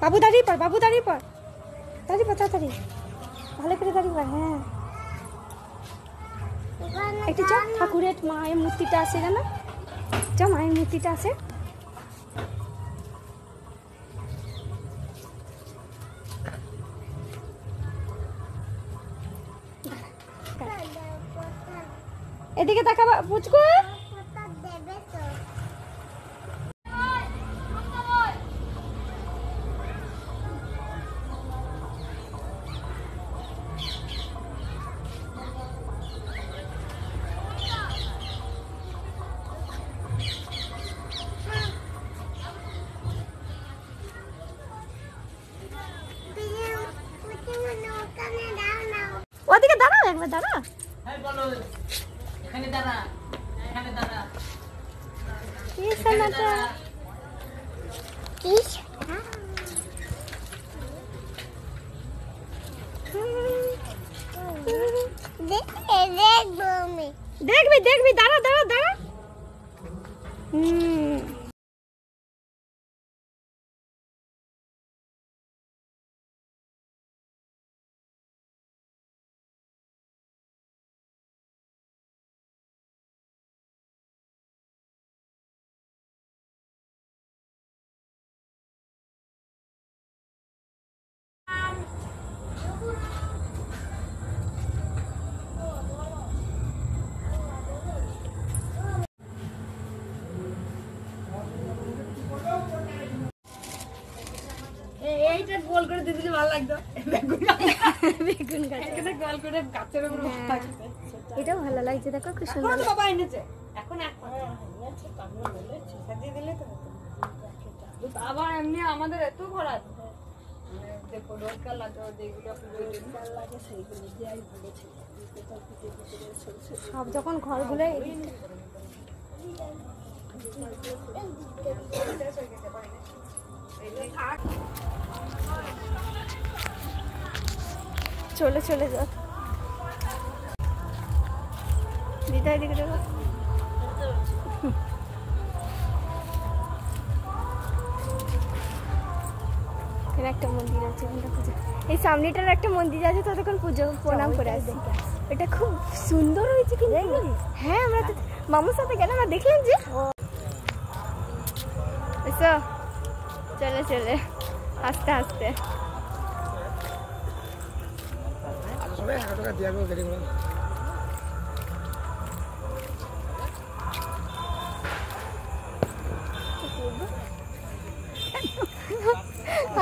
বাবু দাঁড়িয়ে পড়, বাবু দাঁড়িয়ে পড়, দাঁড়িয়ে পড় তাড়াতাড়ি, ভালো করে দাঁড়িয়ে পড়। হ্যাঁ একটু চ, ঠাকুরের মায়ের মূর্তিটা আছে জানো, চ মায়ের মূর্তিটা আছে। এদিকে তাকাবা পুচকু। ওদিকে দাঁড়াও একবার, দাঁড়াও এখানে দাঁড়া, এখানে দাঁড়া। কি সোনাটা, ইস দেখবি দেখবি, দাঁড়া দাঁড়া দাঁড়া। এইটা গোল করে দিয়ে দিলে ভালো লাগতো। বেগুন গাছ, এখানে গোল করে গাছের উপর থাকবে। এটাও ভালো লাগছে, দেখো কি সুন্দর। এখন বাবা এনেছে, এখন এক দিয়ে দিলে তো আবার এমনি আমাদের এত ঘর আছে। দেখো রোজকার লাগে, যেগুলো লাগে সেইগুলো দিয়েই বলেছে। সব যখন ঘরগুলো চলে চলে যা দিদা, এদিকে দেখো। এখানে একটা মন্দির আছে, পুজো, এই সামনেটার একটা মন্দির আছে, ততক্ষণ পুজো প্রণাম করে আসি। এটা খুব সুন্দর হয়েছে কিন্তু। হ্যাঁ আমরা তো মামুর সাথে গেলাম আর দেখলাম যে এসো, চলে চলে আস্তে আস্তে।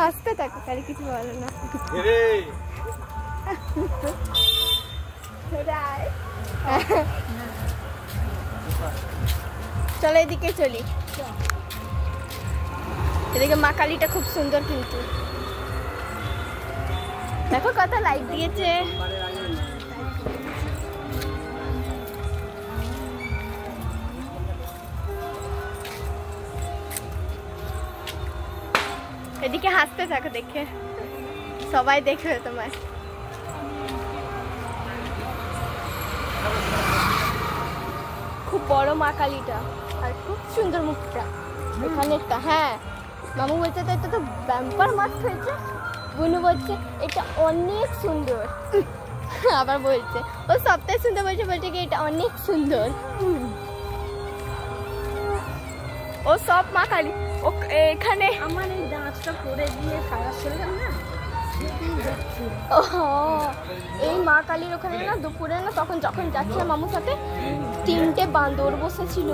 আসতে থাকো, আর কিছু বলো না। চলো এদিকে চলি। এদিকে মা কালীটা খুব সুন্দর কিন্তু, দেখো কত লাইট দিয়েছে। এদিকে হাসতে থাকো, দেখে সবাই দেখবে তোমার। খুব বড় মা কালীটা আর খুব সুন্দর মুখটা এখানে একটা। হ্যাঁ মামু বলছে তো এটা তো ব্যাম্পার মাছ হয়েছে, বুনু বলছে এটা অনেক সুন্দর, আবার বলছে ও সবটাই সুন্দর বলছে, বলছে কি এটা অনেক সুন্দর। ও সব মা কালী। ও এখানে আমার এই দাঁতটা পড়ে গিয়ে খারাপ চলে গেল না। ও এই মা কালীর ওখানে না দুপুরে না, তখন যখন যাচ্ছিলাম মামুর সাথে, 3টে বান্দর বসেছিল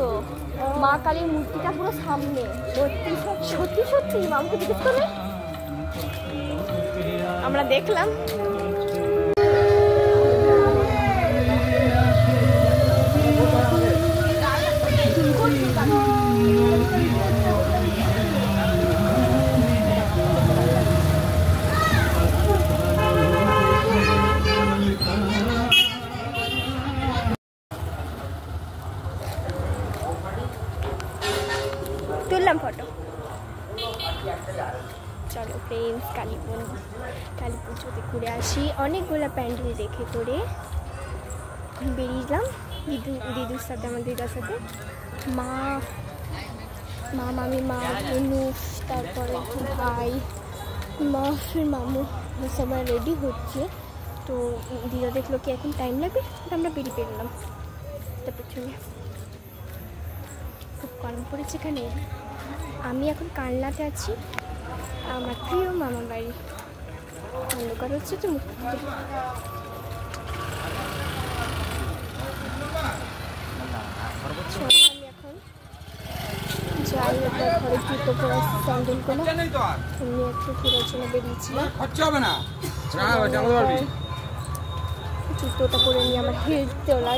মা কালীর মূর্তিটা পুরো সামনে। সত্যি সত্যি মামুকে জিজ্ঞেস করবে, আমরা দেখলাম। তুললাম ফটো। চলো ফ্রেন্ডস, কালী পুজোতে ঘুরে আসি। অনেকগুলো প্যান্ডেল দেখে করে বেরিয়েছিলাম দিদুর সাথে, আমার দিদার সাথে, মা মামি, মা, অনুষ, তারপরে ভাই, মা ফির মামু সবাই রেডি হচ্ছে। তো দিদা দেখলো কি এখন টাইম লাগবে, তো আমরা বেরিয়ে পেলাম। তার পেছনে খুব গরম পড়েছে এখানে। আমি এখন কালনাতে আছি, আমার প্রিয় মামা বাড়ি। অন্ধকার হচ্ছে তো মুখ খুলতে। চলো আমি এখন যাই, একবার ঘরে জুতো পরা স্যান্ডেল কোনো এমনি একটু ঘোরার জন্য বেরিয়েছিলাম। জুতোটা পরে নিয়ে আমার হিল তোলা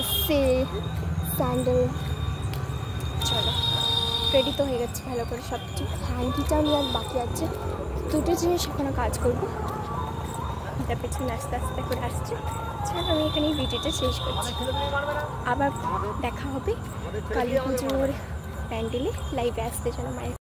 স্যান্ডেল। চলো রেডি তো হয়ে গেছে ভালো করে সব কিছু। হ্যান্ডিটাও নিয়ে আর বাকি আছে, দুটো জিনিস এখনো কাজ করবো। তার পেছনে আস্তে আস্তে করে আসছে। চলো আমি এখানে ভিডিওটা শেষ করছি, আবার দেখা হবে কালী পুজোর প্যান্ডেলে লাইভে আসতে যেন মায়ের।